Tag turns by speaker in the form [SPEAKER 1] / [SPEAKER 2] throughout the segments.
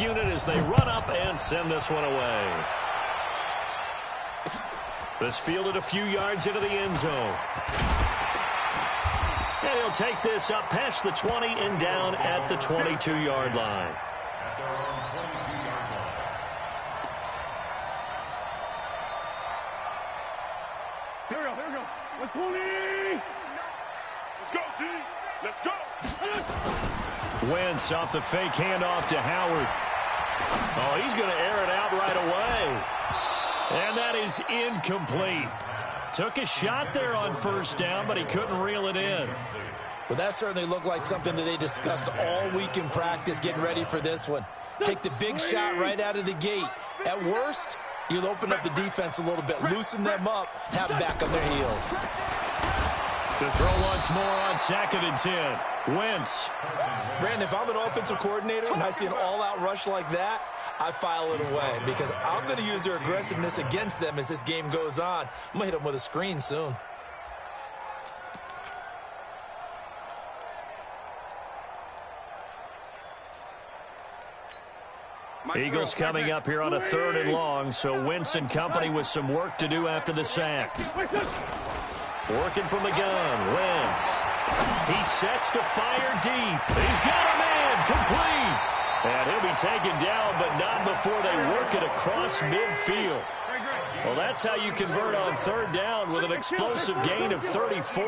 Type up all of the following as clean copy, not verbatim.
[SPEAKER 1] unit as they run up and send this one away. This fielded a few yards into the end zone. And he'll take this up past the 20 and down at the 22-yard line.
[SPEAKER 2] Here we go. 120. Let's go, D. Let's go.
[SPEAKER 1] Wentz off the fake handoff to Howard. Oh, he's going to air it out right away. And that is incomplete. Took a shot there on first down, but he couldn't reel it in.
[SPEAKER 3] Well, that certainly looked like something that they discussed all week in practice, getting ready for this one. Take the big shot right out of the gate. At worst, you'll open up the defense a little bit, loosen them up, have them back on their heels.
[SPEAKER 1] To throw once more on 2nd and 10. Wentz.
[SPEAKER 3] Brandon, if I'm an offensive coordinator and I see an all-out rush like that, I file it away because I'm going to use their aggressiveness against them as this game goes on. I'm going to hit them with a screen soon.
[SPEAKER 1] Eagles coming up here on a 3rd and long, so Wentz and company with some work to do after the sack. Working from the gun, Wentz. He sets to fire deep. He's got a man, complete. And he'll be taken down, but not before they work it across midfield. Well, that's how you convert on 3rd down with an explosive gain of 34.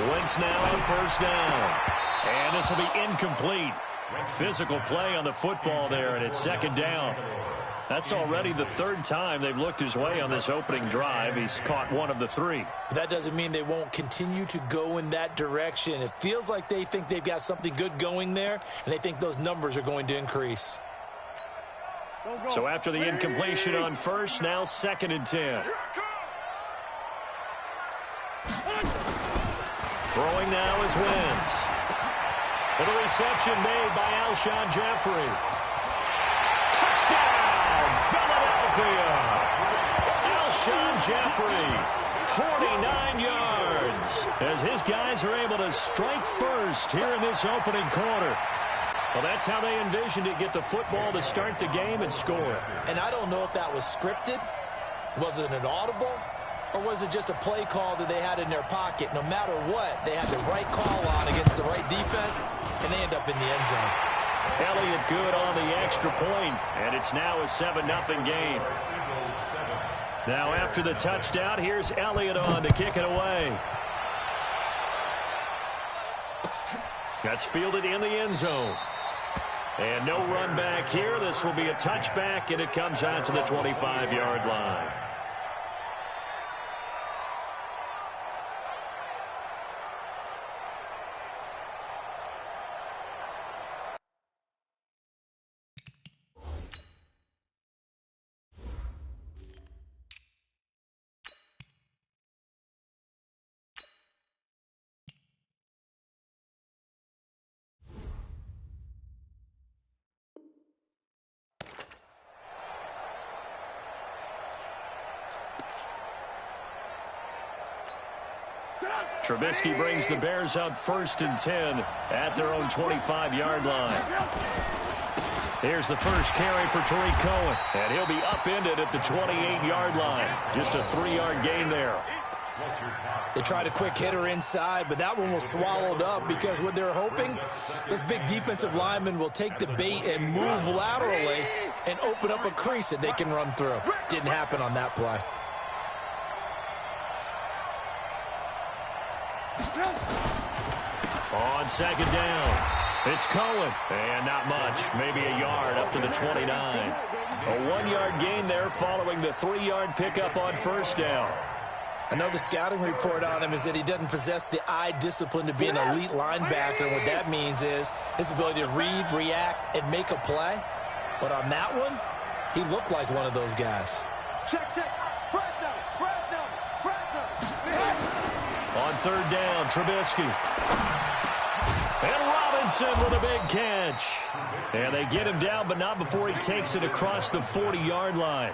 [SPEAKER 1] Wentz now on 1st down. And this will be incomplete. Physical play on the football there, and it's 2nd down. That's already the 3rd time they've looked his way on this opening drive. He's caught 1 of the 3.
[SPEAKER 3] That doesn't mean they won't continue to go in that direction. It feels like they think they've got something good going there, and they think those numbers are going to increase.
[SPEAKER 1] So after the incompletion on 1st, now 2nd and 10. Throwing now is Wentz. And a reception made by Alshon Jeffrey. Touchdown, Philadelphia. Alshon Jeffrey, 49 yards, as his guys are able to strike first here in this opening quarter. Well, that's how they envisioned it, get the football to start the game and score.
[SPEAKER 3] And I don't know if that was scripted. Was it an audible? Or was it just a play call that they had in their pocket? No matter what, they had the right call on against the right defense, and they end up in the end zone.
[SPEAKER 1] Elliott good on the extra point, and it's now a 7-0 game. Now after the touchdown, here's Elliott on to kick it away. That's fielded in the end zone. And no run back here. This will be a touchback, and it comes out to the 25-yard line. Trubisky brings the Bears up 1st and 10 at their own 25-yard line. Here's the first carry for Tariq Cohen, and he'll be upended at the 28-yard line. Just a 3-yard gain there.
[SPEAKER 3] They tried a quick hitter inside, but that one was swallowed up because what they're hoping, those big defensive linemen will take the bait and move laterally and open up a crease that they can run through. Didn't happen on that play.
[SPEAKER 1] On 2nd down, it's Cohen. And not much, maybe a yard up to the 29. A 1-yard gain there following the 3-yard pickup on 1st down.
[SPEAKER 3] I know the scouting report on him is that he doesn't possess the eye discipline to be an elite linebacker. And what that means is his ability to read, react, and make a play. But on that one, he looked like one of those guys.
[SPEAKER 2] Check.
[SPEAKER 1] On 3rd down, Trubisky. And Robinson with a big catch. And they get him down, but not before he takes it across the 40-yard line.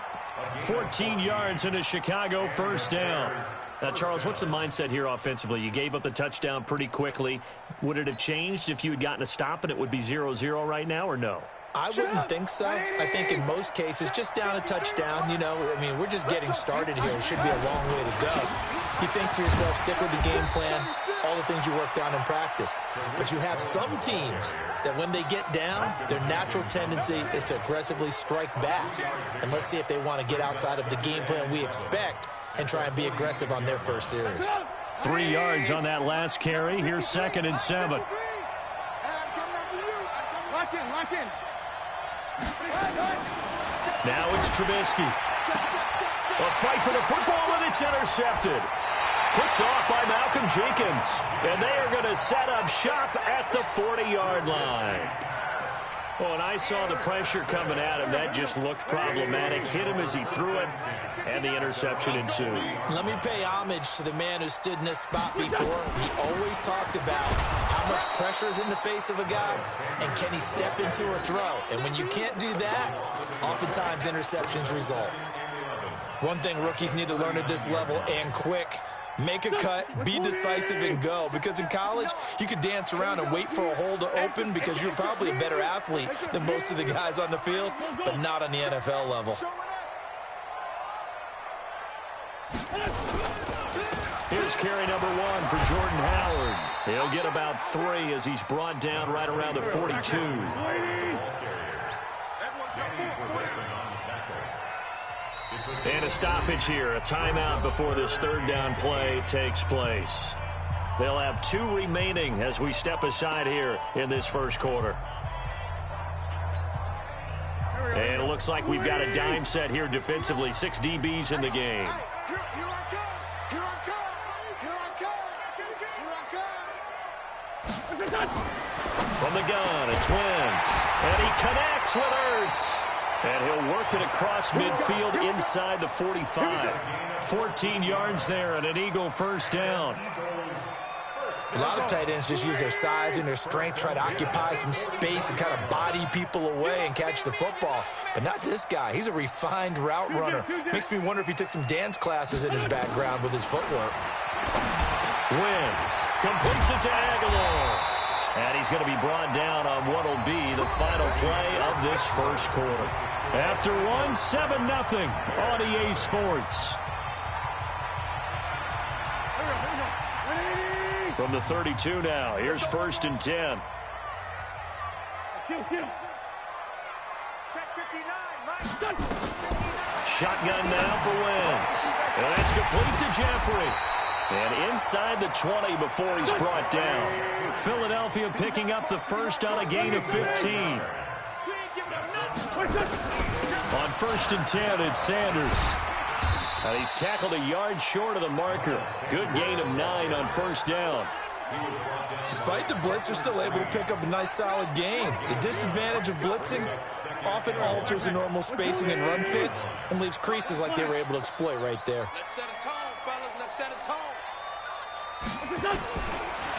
[SPEAKER 1] 14 yards into Chicago, 1st down. Now, Charles, what's the mindset here offensively? You gave up the touchdown pretty quickly. Would it have changed if you had gotten a stop and it would be 0-0 right now, or no?
[SPEAKER 3] I wouldn't think so. I think in most cases, just down a touchdown, you know, I mean, we're just getting started here. It should be a long way to go. You think to yourself, stick with the game plan, all the things you worked on in practice. But you have some teams that when they get down, their natural tendency is to aggressively strike back. And let's see if they want to get outside of the game plan we expect and try and be aggressive on their first series.
[SPEAKER 1] 3 yards on that last carry. Here's 2nd and 7.
[SPEAKER 2] Lock in, lock in.
[SPEAKER 1] Now it's Trubisky. A fight for the football, and it's intercepted. Picked off by Malcolm Jenkins. And they are going to set up shop at the 40-yard line. Well, and I saw the pressure coming at him. That just looked problematic. Hit him as he threw it, and the interception ensued.
[SPEAKER 3] Let me pay homage to the man who stood in this spot before. He always talked about how much pressure is in the face of a guy, and can he step into a throw. And when you can't do that, oftentimes interceptions result. One thing rookies need to learn at this level, and quick, make a cut, be decisive, and go. Because in college, you could dance around and wait for a hole to open because you're probably a better athlete than most of the guys on the field, but not on the NFL level.
[SPEAKER 1] Here's carry number 1 for Jordan Howard. He'll get about 3 as he's brought down right around the 42. And a stoppage here, a timeout before this 3rd down play takes place. They'll have 2 remaining as we step aside here in this first quarter. And it looks like we've got a dime set here defensively. 6 DBs in the game. From the gun, it's Wentz. And he connects with Ertz. And he'll work it across midfield inside the 45. 14 yards there and an Eagle first down.
[SPEAKER 3] A lot of tight ends just use their size and their strength, try to occupy some space and kind of body people away and catch the football. But not this guy. He's a refined route runner. Makes me wonder if he took some dance classes in his background with his footwork.
[SPEAKER 1] Wentz completes it to Aguilar. And he's going to be brought down on what will be the final play of this first quarter. After 1, 7-0 on EA Sports. From the 32 now, here's 1st and 10. Shotgun now for Wentz. And that's complete to Jeffrey. And inside the 20 before he's brought down. Philadelphia picking up the first on a gain of 15. On 1st and 10, it's Sanders. And he's tackled a yard short of the marker. Good gain of 9 on 1st down.
[SPEAKER 3] Despite the blitz, they're still able to pick up a nice, solid gain. The disadvantage of blitzing often alters the normal spacing and run fits and leaves creases like they were able to exploit right there.
[SPEAKER 2] Let's set a tone, fellas. Let's set a tone.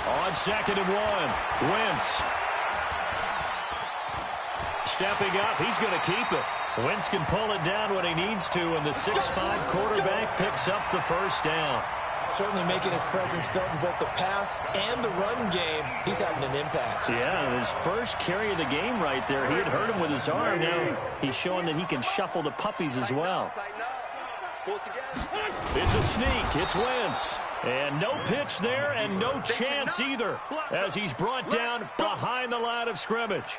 [SPEAKER 1] On 2nd and 1, Wentz. Stepping up, he's going to keep it. Wentz can pull it down when he needs to, and the 6'5" quarterback picks up the first down.
[SPEAKER 3] Certainly making his presence felt in both the pass and the run game. He's having an impact.
[SPEAKER 1] Yeah, his first carry of the game right there. He had hurt him with his arm. Now he's showing that he can shuffle the puppies as well. It's a sneak. It's Wentz. And no pitch there and no chance either as he's brought down behind the line of scrimmage.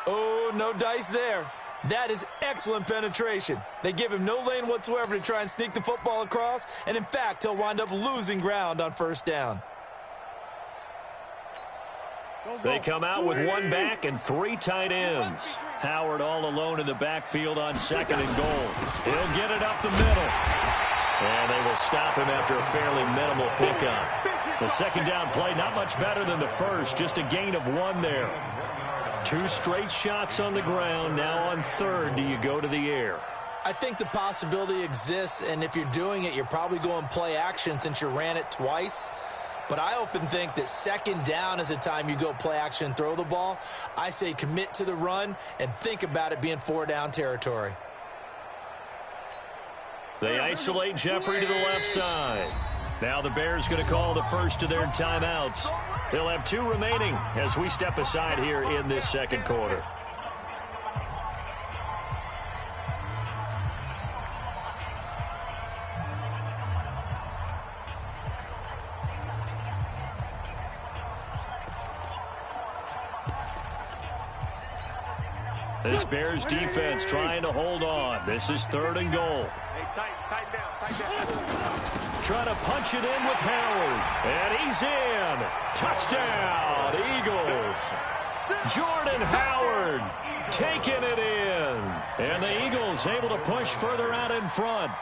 [SPEAKER 3] Oh, no dice there. That is excellent penetration. They give him no lane whatsoever to try and sneak the football across, and in fact, he'll wind up losing ground on 1st down.
[SPEAKER 1] They come out with 1 back and 3 tight ends. Howard all alone in the backfield on 2nd and goal. He'll get it up the middle. And they will stop him after a fairly minimal pickup. The 2nd down play, not much better than the first, just a gain of 1 there. 2 straight shots on the ground. Now on 3rd, do you go to the air?
[SPEAKER 3] I think the possibility exists, and if you're doing it, you're probably going play action since you ran it twice. But I often think that 2nd down is the time you go play action and throw the ball. I say commit to the run and think about it being 4 down territory.
[SPEAKER 1] They isolate Jeffrey to the left side. Now the Bears going to call the first of their timeouts. They'll have 2 remaining as we step aside here in this second quarter. This Bears defense trying to hold on. This is 3rd and goal.
[SPEAKER 2] Tight down.
[SPEAKER 1] Trying to punch it in with Howard. And he's in. Touchdown, Eagles. Jordan Howard taking it in. And the Eagles able to push further out in front.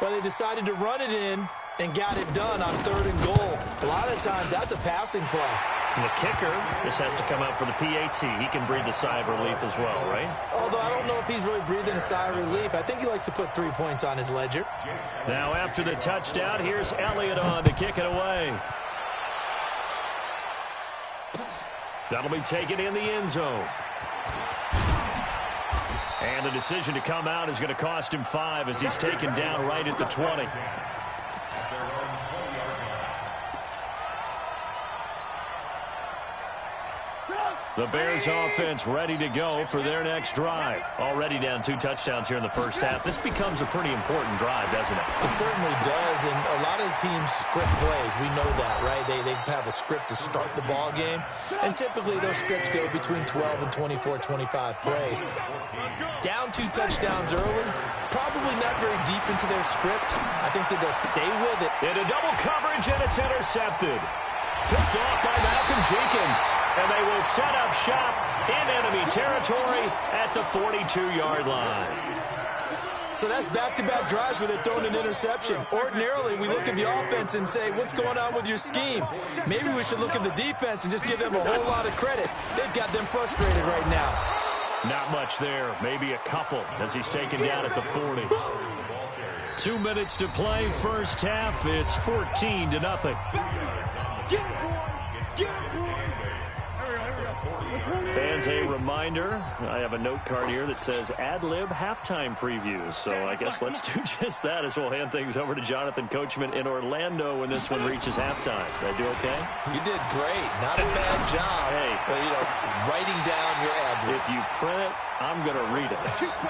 [SPEAKER 3] Well, they decided to run it in and got it done on 3rd and goal. A lot of times that's a passing play.
[SPEAKER 1] And the kicker, this has to come out for the PAT. He can breathe a sigh of relief as well, right?
[SPEAKER 3] Although I don't know if he's really breathing a sigh of relief. I think he likes to put 3 points on his ledger.
[SPEAKER 1] Now after the touchdown, here's Elliott on to kick it away. That'll be taken in the end zone. And the decision to come out is going to cost him 5 as he's taken down right at the 20. The Bears offense ready to go for their next drive. Already down 2 touchdowns here in the first half. This becomes a pretty important drive, doesn't it?
[SPEAKER 3] It certainly does, and a lot of teams script plays. We know that, right? They have a script to start the ball game, and typically those scripts go between 12 and 24, 25 plays. Down 2 touchdowns early, probably not very deep into their script. I think that they'll stay with it.
[SPEAKER 1] Into double coverage, and it's intercepted. Picked off by Malcolm Jenkins. And they will set up shop in enemy territory at the 42-yard line.
[SPEAKER 3] So that's back-to-back drives where they're throwing an interception. Ordinarily, we look at the offense and say, what's going on with your scheme? Maybe we should look at the defense and just give them a whole lot of credit. They've got them frustrated right now.
[SPEAKER 1] Not much there. Maybe a couple as he's taken down at the 40. 2 minutes to play first half. It's 14-0. Fans, a reminder, I have a note card here that says ad-lib halftime previews. So I guess let's do just that as we'll hand things over to Jonathan Coachman in Orlando when this one reaches halftime. Did I do okay?
[SPEAKER 3] You did great. Not a bad job.
[SPEAKER 1] Hey.
[SPEAKER 3] But, writing down your ad-libs.
[SPEAKER 1] If you print it, I'm going to read it.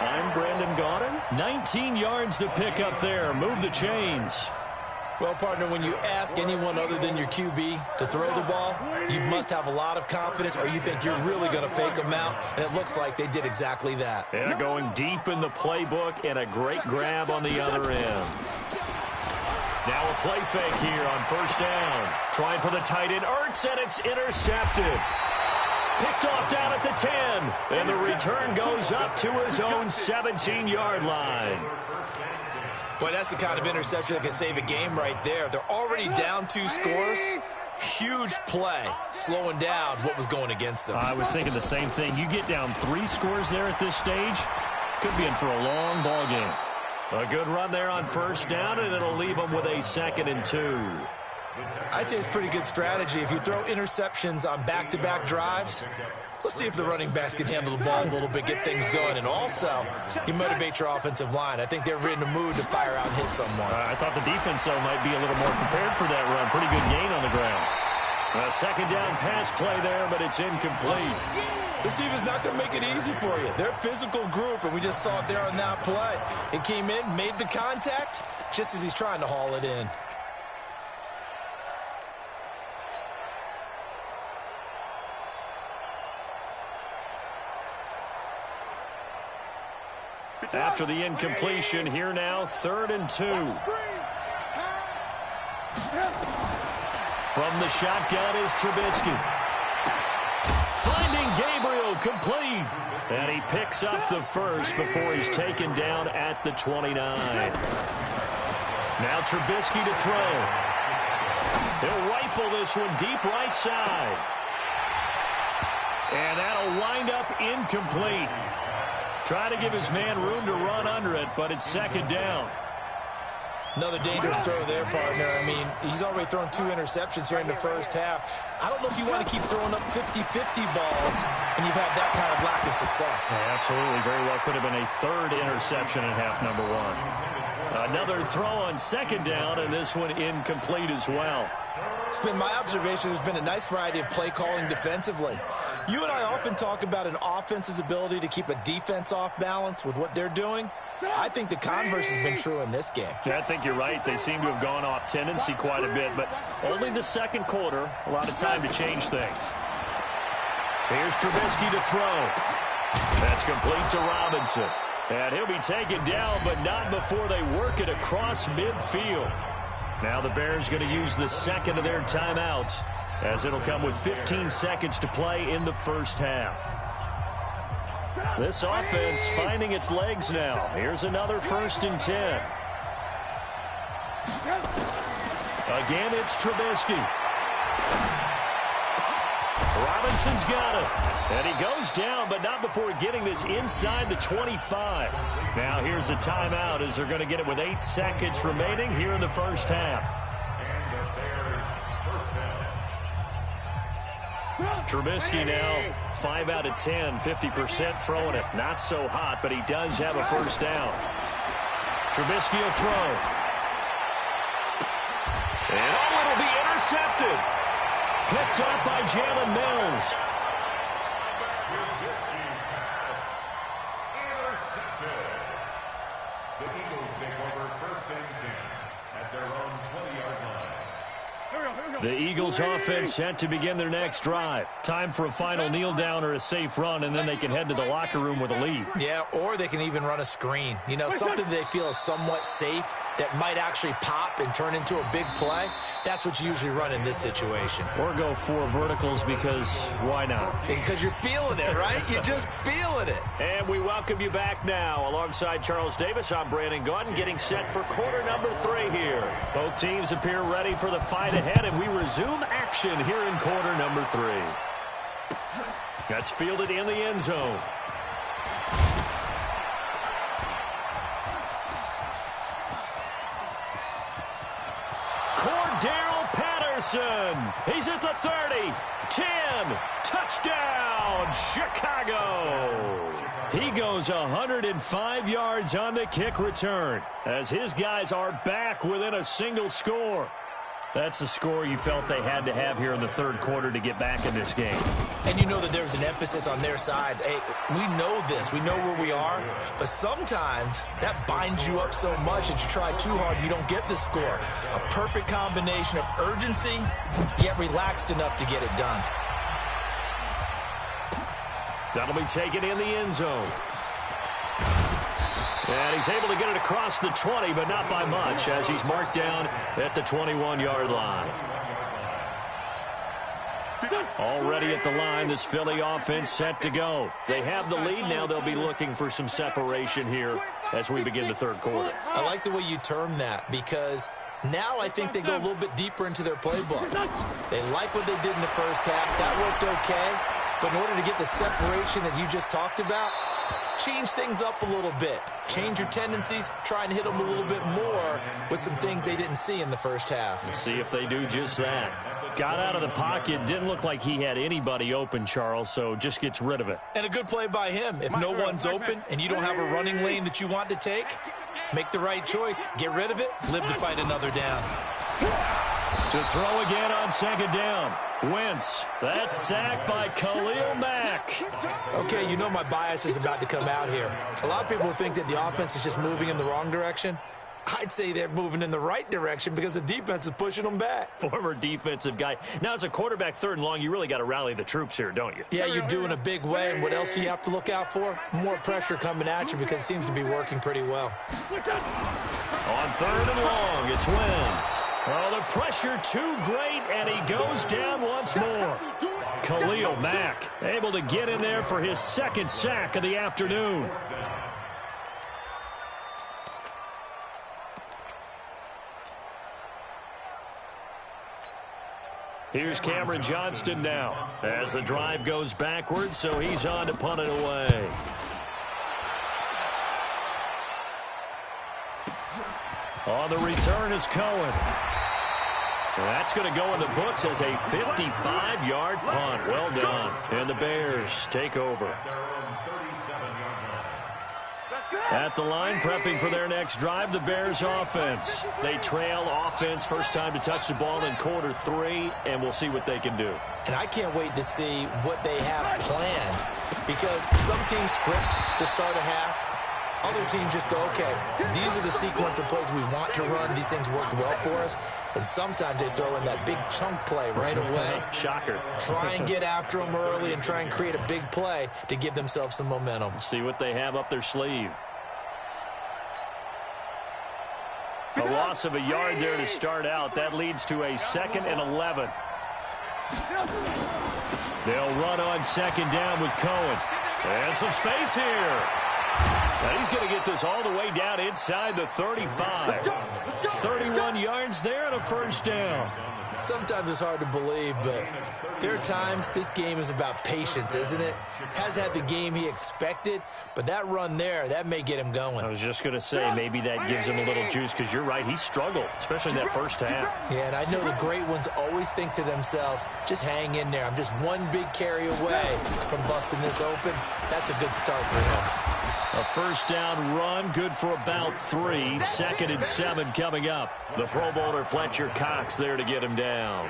[SPEAKER 1] I'm Brandon Gaudin. 19 yards to pick up there. Move the chains.
[SPEAKER 3] Well, partner, when you ask anyone other than your QB to throw the ball, you must have a lot of confidence or you think you're really going to fake them out, and it looks like they did exactly that.
[SPEAKER 1] Yeah, going deep in the playbook and a great grab on the other end. Now a play fake here on first down. Trying for the tight end, Ertz, and it's intercepted. Picked off down at the 10, and the return goes up to his own 17-yard line.
[SPEAKER 3] Boy, that's the kind of interception that can save a game right there. They're already down 2 scores. Huge play, slowing down what was going against them.
[SPEAKER 1] I was thinking the same thing. You get down 3 scores there at this stage, could be in for a long ball game. A good run there on first down, and it'll leave them with a 2nd and 2.
[SPEAKER 3] I'd say it's pretty good strategy. If you throw interceptions on back-to-back drives, let's see if the running backs can handle the ball a little bit, get things going. And also, you motivate your offensive line. I think they're in the mood to fire out and hit someone.
[SPEAKER 1] I thought the defense, though, might be a little more prepared for that run. Pretty good gain on the ground. A 2nd down pass play there, but it's incomplete.
[SPEAKER 3] This defense is not going to make it easy for you. They're a physical group, and we just saw it there on that play. It came in, made the contact, just as he's trying to haul it in.
[SPEAKER 1] After the incompletion, here now, 3rd and 2. From the shotgun is Trubisky. Finding Gabriel, complete. And he picks up the first before he's taken down at the 29. Now Trubisky to throw. He'll rifle this one deep right side. And that'll wind up incomplete. Try to give his man room to run under it, but it's 2nd down.
[SPEAKER 3] Another dangerous throw there, partner. I mean, he's already thrown 2 interceptions here in the first half. I don't know if you want to keep throwing up 50-50 balls, and you've had that kind of lack of success.
[SPEAKER 1] Yeah, absolutely. Very well could have been a 3rd interception in half number 1. Another throw on second down, and this one incomplete as well.
[SPEAKER 3] It's been my observation there's been a nice variety of play calling defensively. You and I often talk about an offense's ability to keep a defense off balance with what they're doing. I think the converse has been true in this game.
[SPEAKER 1] I think you're right. They seem to have gone off tendency quite a bit, but only the second quarter. A lot of time to change things. Here's Trubisky to throw. That's complete to Robinson. And he'll be taken down, but not before they work it across midfield. Now the Bears going to use the second of their timeouts, as it'll come with 15 seconds to play in the first half. This offense finding its legs now. Here's another 1st and 10. Again, it's Trubisky. Robinson's got it. And he goes down, but not before getting this inside the 25. Now here's a timeout as they're going to get it with 8 seconds remaining here in the first half. Trubisky now 5 out of 10, 50% throwing it. Not so hot, but he does have a first down. Trubisky will throw. And it'll be intercepted. Picked up by Jalen Mills.
[SPEAKER 4] The Eagles take over 1st and 10 at their own 20-yard line.
[SPEAKER 1] The Eagles offense set to begin their next drive. Time for a final kneel down or a safe run, and then they can head to the locker room with a lead.
[SPEAKER 3] Yeah, or they can even run a screen. You know, something they feel is somewhat safe that might actually pop and turn into a big play. That's what you usually run in this situation.
[SPEAKER 1] Or go 4 verticals because why not?
[SPEAKER 3] Because you're feeling it, right? You're just feeling it.
[SPEAKER 1] And we welcome you back now. Alongside Charles Davis, I'm Brandon Gaudin, getting set for quarter number 3 here. Both teams appear ready for the fight ahead, and we resume action here in quarter number 3. That's fielded in the end zone. He's at the 30, 10, touchdown, Chicago. He goes 105 yards on the kick return as his guys are back within a single score. That's a score you felt they had to have here in the 3rd quarter to get back in this game.
[SPEAKER 3] And you know that there's an emphasis on their side. Hey, we know this. We know where we are. But sometimes that binds you up so much that you try too hard, you don't get the score. A perfect combination of urgency, yet relaxed enough to get it done.
[SPEAKER 1] That'll be taken in the end zone. And he's able to get it across the 20, but not by much, as he's marked down at the 21-yard line. Already at the line, this Philly offense set to go. They have the lead. Now they'll be looking for some separation here as we begin the 3rd quarter.
[SPEAKER 3] I like the way you term that, because now I think they go a little bit deeper into their playbook. They like what they did in the first half. That worked okay. But in order to get the separation that you just talked about, change things up a little bit. Change your tendencies. Try and hit them a little bit more with some things they didn't see in the first half.
[SPEAKER 1] Let's see if they do just that. Got out of the pocket. Didn't look like he had anybody open, Charles, so just gets rid of it.
[SPEAKER 3] And a good play by him. If no one's open and you don't have a running lane that you want to take, make the right choice. Get rid of it. Live to fight another down.
[SPEAKER 1] To throw again on 2nd down. Wentz. That's sacked by Khalil Mack.
[SPEAKER 3] Okay, you know my bias is about to come out here. A lot of people think that the offense is just moving in the wrong direction. I'd say they're moving in the right direction because the defense is pushing them back.
[SPEAKER 1] Former defensive guy. Now, as a quarterback 3rd and long, you really got to rally the troops here, don't you?
[SPEAKER 3] Yeah, you're doing a big way, and what else do you have to look out for? More pressure coming at you because it seems to be working pretty well.
[SPEAKER 1] On 3rd and long, it's Wentz. Oh, the pressure too great, and he goes down once more. Khalil Mack able to get in there for his 2nd sack of the afternoon. Here's Cameron Johnston now as the drive goes backwards, so he's on to punt it away. On the return is Cohen. That's going to go in the books as a 55-yard punt. Well done. And the Bears take over. At the line, prepping for their next drive, the Bears offense. They trail offense, first time to touch the ball in quarter 3, and we'll see what they can do.
[SPEAKER 3] And I can't wait to see what they have planned, because some teams script to start a half. Other teams just go, okay, these are the sequence of plays we want to run. These things worked well for us. And sometimes they throw in that big chunk play right away.
[SPEAKER 1] Shocker.
[SPEAKER 3] Try and get after them early and try and create a big play to give themselves some momentum.
[SPEAKER 1] See what they have up their sleeve. A loss of a yard there to start out. That leads to a 2nd and 11. They'll run on 2nd down with Cohen. And some space here. Now he's going to get this all the way down inside the 35. 31 yards there and a first down.
[SPEAKER 3] Sometimes it's hard to believe, but there are times this game is about patience, isn't it? Has had the game he expected, but that run there, that may get him going.
[SPEAKER 1] I was just going to say, maybe that gives him a little juice, because you're right, he struggled, especially in that first half.
[SPEAKER 3] Yeah, and I know the great ones always think to themselves, just hang in there. I'm just one big carry away from busting this open. That's a good start for him.
[SPEAKER 1] A first down run, good for about 3. 2nd and 7 coming up. The Pro Bowler Fletcher Cox there to get him down.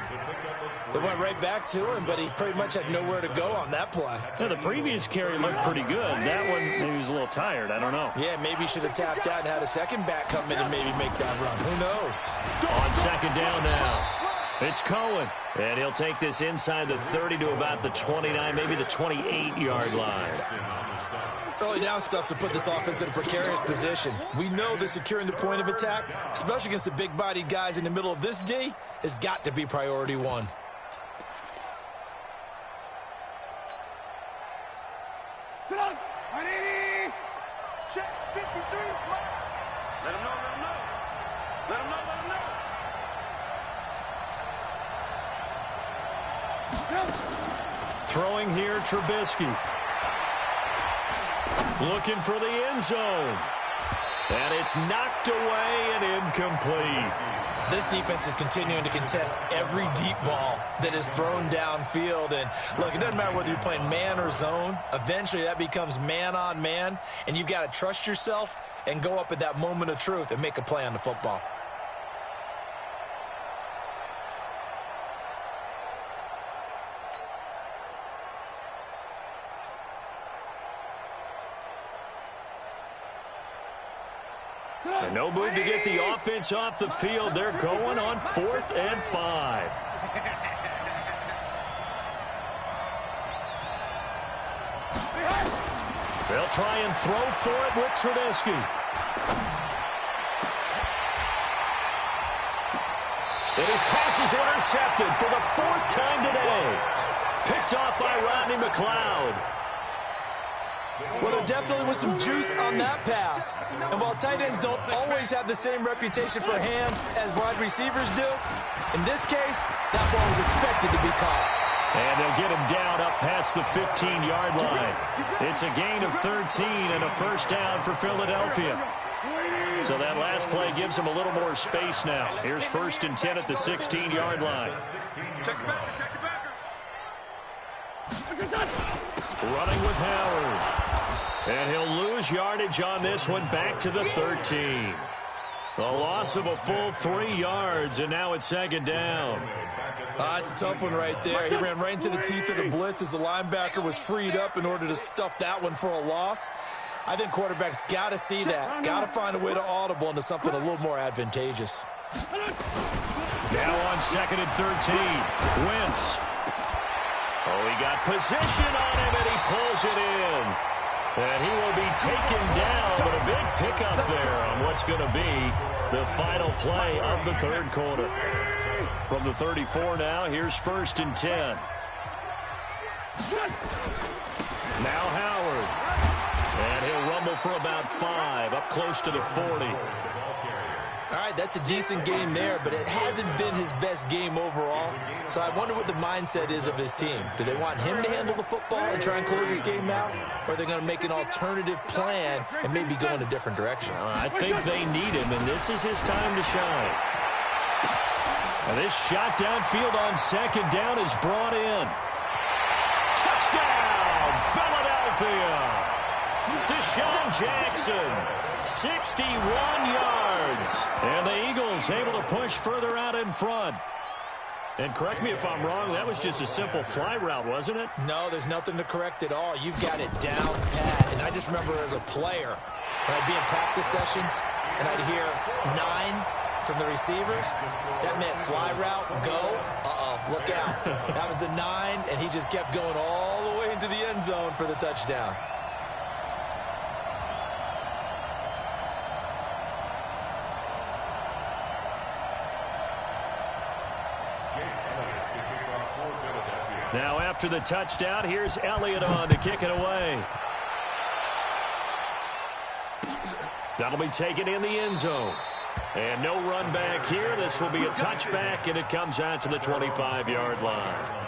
[SPEAKER 3] They went right back to him, but he pretty much had nowhere to go on that play.
[SPEAKER 1] Yeah, the previous carry looked pretty good. That one, maybe he was a little tired. I don't know.
[SPEAKER 3] Yeah, maybe he should have tapped out and had a second back come in and maybe make that run. Who knows?
[SPEAKER 1] On 2nd down now. It's Cohen. And he'll take this inside the 30 to about the 29, maybe the 28-yard line.
[SPEAKER 3] Early down stuff to put this offense in a precarious position. We know that securing the point of attack, especially against the big-bodied guys in the middle of this D, has got to be priority 1.
[SPEAKER 2] Ready? Check 53. Let him know, let him know. Let him know, let him know.
[SPEAKER 1] Throwing here, Trubisky. Looking for the end zone. And it's knocked away and incomplete.
[SPEAKER 3] This defense is continuing to contest every deep ball that is thrown downfield. And, look, it doesn't matter whether you're playing man or zone. Eventually, that becomes man on man. And you've got to trust yourself and go up at that moment of truth and make a play on the football.
[SPEAKER 1] And no move to get the offense off the field. They're going on 4th and 5. They'll try and throw for it with Trubisky. And his pass is intercepted for the 4th time today. Picked off by Rodney McLeod.
[SPEAKER 3] Well, there definitely was some juice on that pass. And while tight ends don't always have the same reputation for hands as wide receivers do, in this case, that ball was expected to be caught.
[SPEAKER 1] And they'll get him down up past the 15-yard line. It's a gain of 13 and a first down for Philadelphia. So that last play gives him a little more space now. Here's 1st and 10 at the 16-yard line.
[SPEAKER 2] Check the backer, check the backer.
[SPEAKER 1] Running with Howard. And he'll lose yardage on this one, back to the 13. A loss of a full 3 yards, and now it's 2nd down.
[SPEAKER 3] It's a tough one right there. He ran right into the teeth of the blitz as the linebacker was freed up in order to stuff that one for a loss. I think quarterbacks got to see that. Got to find a way to audible into something a little more advantageous.
[SPEAKER 1] Now on 2nd and 13. Wentz. Oh, he got position on him, and he pulls it in. And he will be taken down, but a big pickup there on what's going to be the final play of the 3rd quarter. From the 34 now, here's 1st and 10. Now Howard. And he'll rumble for about 5, up close to the 40.
[SPEAKER 3] All right, that's a decent game there, but it hasn't been his best game overall. So I wonder what the mindset is of his team. Do they want him to handle the football and try and close this game out? Or are they going to make an alternative plan and maybe go in a different direction?
[SPEAKER 1] I think they need him, and this is his time to shine. And this shot downfield on 2nd down is brought in. Touchdown, Philadelphia! Deshaun Jackson, 61 yards. And the Eagles able to push further out in front. And correct me if I'm wrong, that was just a simple fly route, wasn't it?
[SPEAKER 3] No, there's nothing to correct at all. You've got it down pat. And I just remember as a player, when I'd be in practice sessions and I'd hear 9 from the receivers, that meant fly route, go, look out. That was the 9, and he just kept going all the way into the end zone for the touchdown.
[SPEAKER 1] Now after the touchdown, here's Elliott on to kick it away. That'll be taken in the end zone. And no run back here. This will be a touchback, and it comes out to the 25-yard line.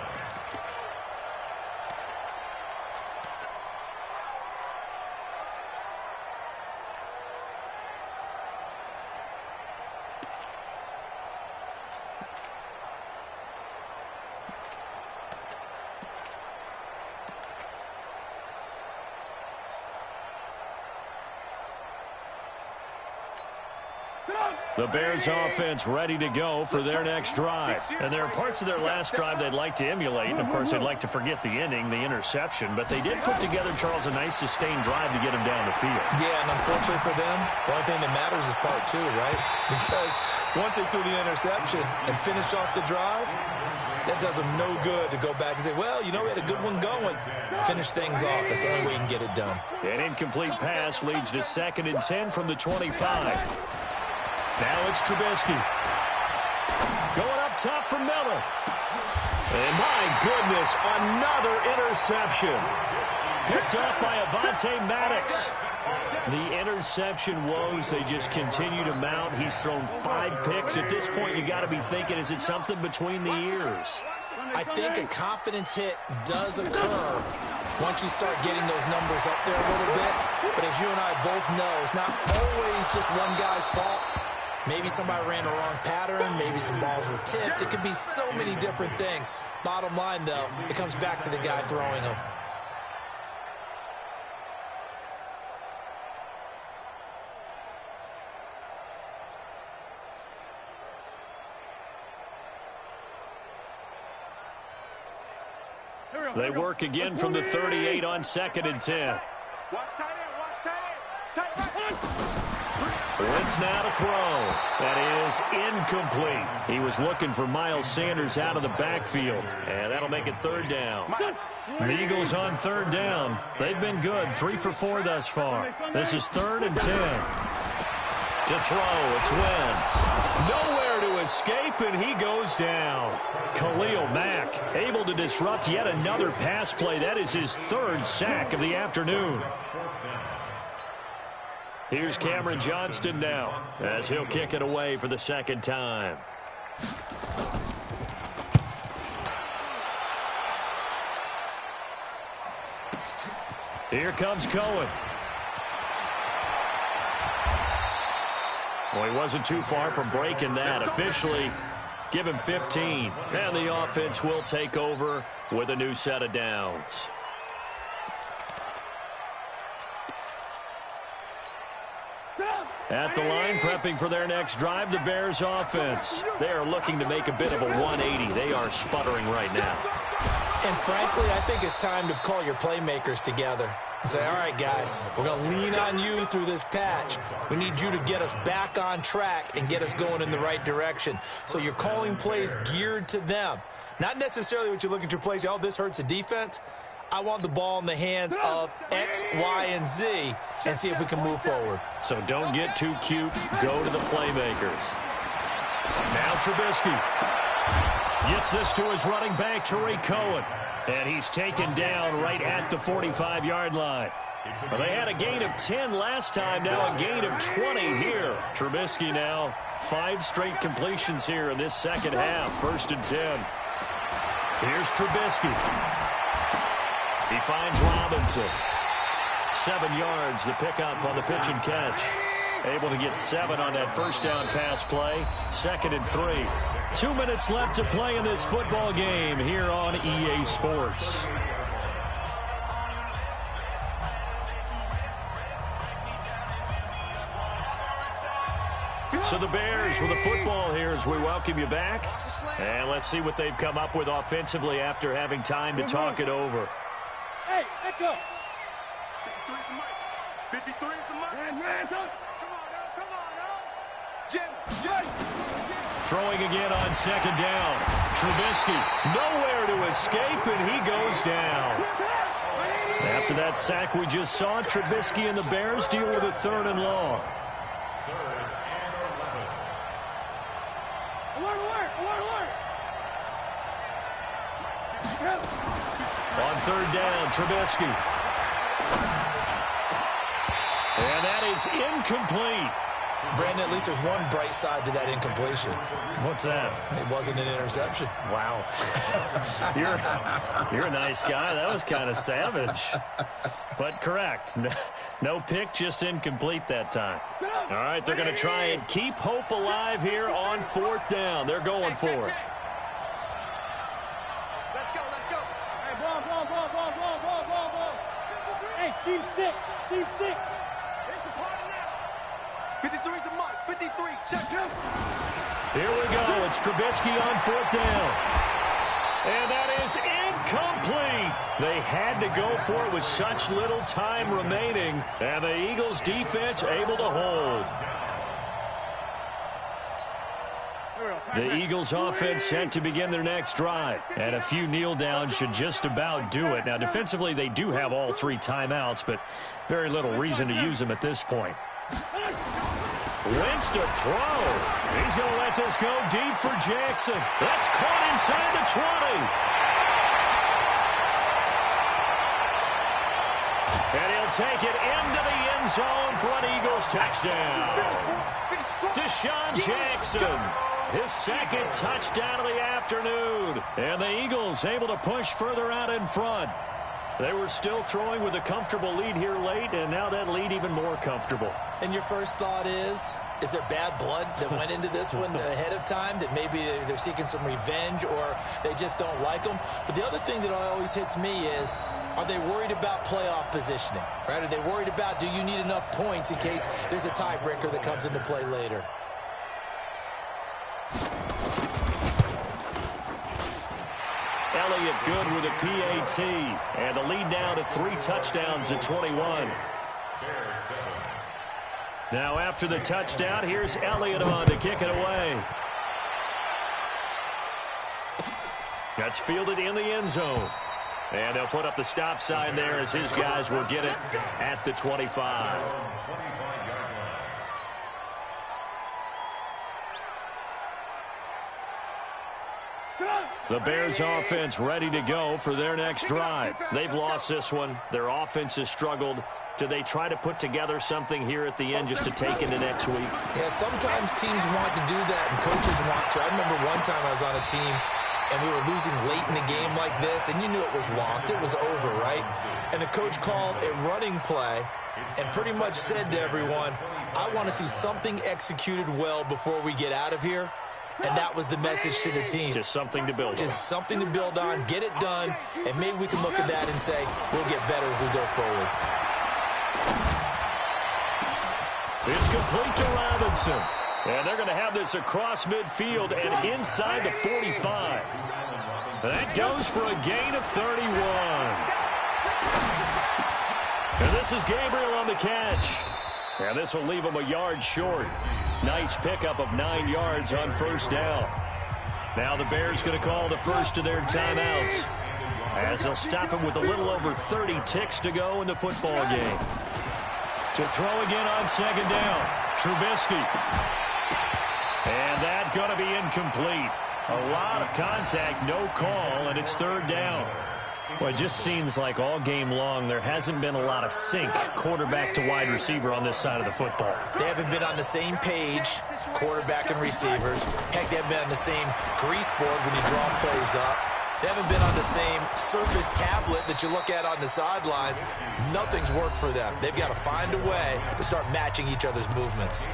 [SPEAKER 1] The Bears offense ready to go for their next drive. And there are parts of their last drive they'd like to emulate. And, of course, they'd like to forget the inning, the interception. But they did put together, Charles, a nice sustained drive to get them down the field.
[SPEAKER 3] Yeah, and unfortunately for them, the only thing that matters is part 2, right? Because once they threw the interception and finished off the drive, that does them no good to go back and say, well, you know, we had a good one going. Finish things off. That's the only way you can get it done.
[SPEAKER 1] An incomplete pass leads to 2nd and 10 from the 25. Now it's Trubisky. Going up top for Miller. And my goodness, another interception. Picked off by Avonte Maddox. The interception woes, they just continue to mount. He's thrown 5 picks. At this point, you got to be thinking, is it something between the ears?
[SPEAKER 3] I think a confidence hit does occur once you start getting those numbers up there a little bit. But as you and I both know, it's not always just one guy's fault. Maybe somebody ran a wrong pattern. Maybe some balls were tipped. It could be so many different things. Bottom line, though, it comes back to the guy throwing them.
[SPEAKER 1] They work again from the 38 on 2nd and 10. Wentz now to throw. That is incomplete. He was looking for Miles Sanders out of the backfield. And that'll make it 3rd down. The Eagles on 3rd down. They've been good. 3 for 4 thus far. This is 3rd and 10. To throw, it's Wentz. Nowhere to escape, and he goes down. Khalil Mack able to disrupt yet another pass play. That is his 3rd sack of the afternoon. Here's Cameron Johnston now as he'll kick it away for the 2nd time. Here comes Cohen. Well, he wasn't too far from breaking that. Officially, give him 15. And the offense will take over with a new set of downs. At the line, prepping for their next drive, the Bears offense. They are looking to make a bit of a 180. They are sputtering right now.
[SPEAKER 3] And frankly, I think it's time to call your playmakers together and say, all right, guys, we're going to lean on you through this patch. We need you to get us back on track and get us going in the right direction. So you're calling plays geared to them. Not necessarily what you look at your plays, oh, this hurts the defense. I want the ball in the hands of X, Y, and Z and see if we can move forward.
[SPEAKER 1] So don't get too cute. Go to the playmakers. Now Trubisky gets this to his running back, Tariq Cohen. And he's taken down right at the 45-yard line. Well, they had a gain of 10 last time, now a gain of 20 here. Trubisky now 5 straight completions here in this 2nd half. 1st and 10. Here's Trubisky. He finds Robinson. 7 yards, the pickup on the pitch and catch. Able to get 7 on that 1st down pass play. 2nd and 3. 2 minutes left to play in this football game here on EA Sports. So the Bears with the football here as we welcome you back. And let's see what they've come up with offensively after having time to talk it over.
[SPEAKER 2] Hey, let's go. 53 is the mic. 53 is the mic. Come on, now. Jim.
[SPEAKER 1] Throwing again on second down. Trubisky nowhere to escape, and he goes down. After that sack we just saw, Trubisky and the Bears deal with a 3rd and long. On 3rd down, Trubisky. And that is incomplete.
[SPEAKER 3] Brandon, at least there's one bright side to that incompletion.
[SPEAKER 1] What's that?
[SPEAKER 3] It wasn't an interception.
[SPEAKER 1] Wow. You're a nice guy. That was kind of savage. But correct. No pick, just incomplete that time. All right, they're going to try and keep hope alive here on 4th down. They're going for it.
[SPEAKER 2] Let's go.
[SPEAKER 5] Hey, ball. Hey, Steve 6.
[SPEAKER 2] It's a party now. 53 is the mark. 53. Check him.
[SPEAKER 1] Here we go. It's Trubisky on 4th down. And that is incomplete. They had to go for it with such little time remaining. And the Eagles defense able to hold. The Eagles offense set to begin their next drive. And a few kneel downs should just about do it. Now, defensively, they do have all 3 timeouts, but very little reason to use them at this point. Wentz to throw. He's going to let this go deep for Jackson. That's caught inside the 20. And he'll take it into the end zone for an Eagles touchdown. Deshaun Jackson. His 2nd touchdown of the afternoon. And the Eagles able to push further out in front. They were still throwing with a comfortable lead here late, and now that lead even more comfortable.
[SPEAKER 3] And your first thought is there bad blood that went into this one ahead of time, that maybe they're seeking some revenge or they just don't like them? But the other thing that always hits me is, are they worried about playoff positioning? Right? Are they worried about, do you need enough points in case there's a tiebreaker that comes into play later?
[SPEAKER 1] Elliott good with a PAT. And the lead now to 3 touchdowns at 21. Now after the touchdown, here's Elliott on to kick it away. That's fielded in the end zone. And they'll put up the stop sign there as his guys will get it at the 25. The Bears offense ready to go for their next drive. They've lost this one. Their offense has struggled. Do they try to put together something here at the end just to take into next week?
[SPEAKER 3] Yeah, sometimes teams want to do that and coaches want to. I remember one time I was on a team and we were losing late in a game like this, and you knew it was lost. It was over, right? And the coach called a running play and pretty much said to everyone, I want to see something executed well before we get out of here. And that was the message to the team.
[SPEAKER 1] Just something to build on.
[SPEAKER 3] Just something to build on, get it done, and maybe we can look at that and say, we'll get better as we go forward.
[SPEAKER 1] It's complete to Robinson. And they're going to have this across midfield and inside the 45. That goes for a gain of 31. And this is Gabriel on the catch. And this will leave him a yard short. Nice pickup of 9 yards on first down. Now the Bears going to call the first of their timeouts, as they'll stop him with a little over 30 ticks to go in the football game. To throw again on second down, Trubisky. And that going to be incomplete. A lot of contact, no call, and it's third down. Well, it just seems like all game long there hasn't been a lot of sync quarterback to wide receiver on this side of the football.
[SPEAKER 3] They haven't been on the same page, quarterback and receivers. Heck, they haven't been on the same grease board when you draw plays up. They haven't been on the same Surface tablet that you look at on the sidelines. Nothing's worked for them. They've got to find a way to start matching each other's movements.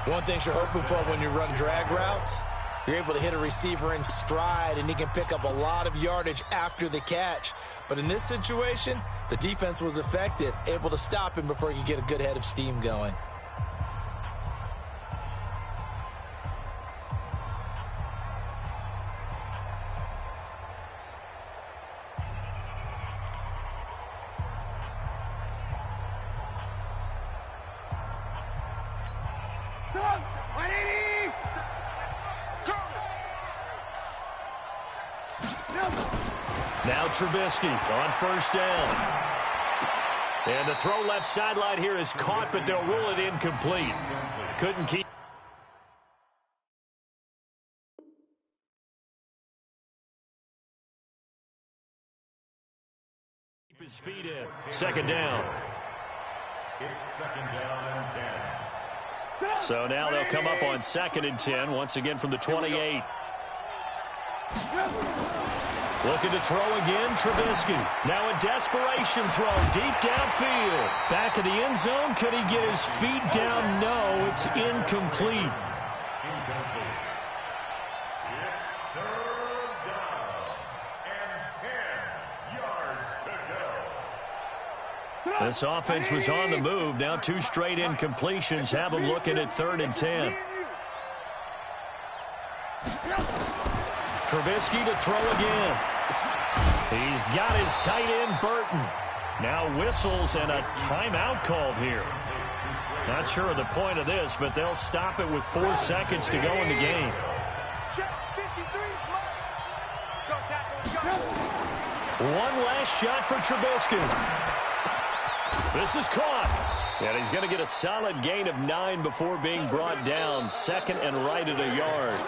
[SPEAKER 3] One thing you're hoping for when you run drag routes, you're able to hit a receiver in stride, and he can pick up a lot of yardage after the catch. But in this situation, the defense was effective, able to stop him before he could get a good head of steam going.
[SPEAKER 1] Now Trubisky on first down. And the throw left sideline here is caught, but they'll rule it incomplete. Couldn't keep his feet in. Second down.
[SPEAKER 4] It's second down and 10.
[SPEAKER 1] So now they'll come up on second and 10, once again from the 28. Looking to throw again, Trubisky. Now a desperation throw deep downfield. Back of the end zone. Could he get his feet down? No, it's incomplete.
[SPEAKER 4] Incomplete. It's third down and 10 yards to go.
[SPEAKER 1] This offense was on the move. Now two straight incompletions have them looking at third and 10. Trubisky to throw again. He's got his tight end, Burton. Now whistles and a timeout called here. Not sure of the point of this, but they'll stop it with 4 seconds to go in the game. One last shot for Trubisky. This is caught. And he's going to get a solid gain of 9 before being brought down. Second and right at a yard.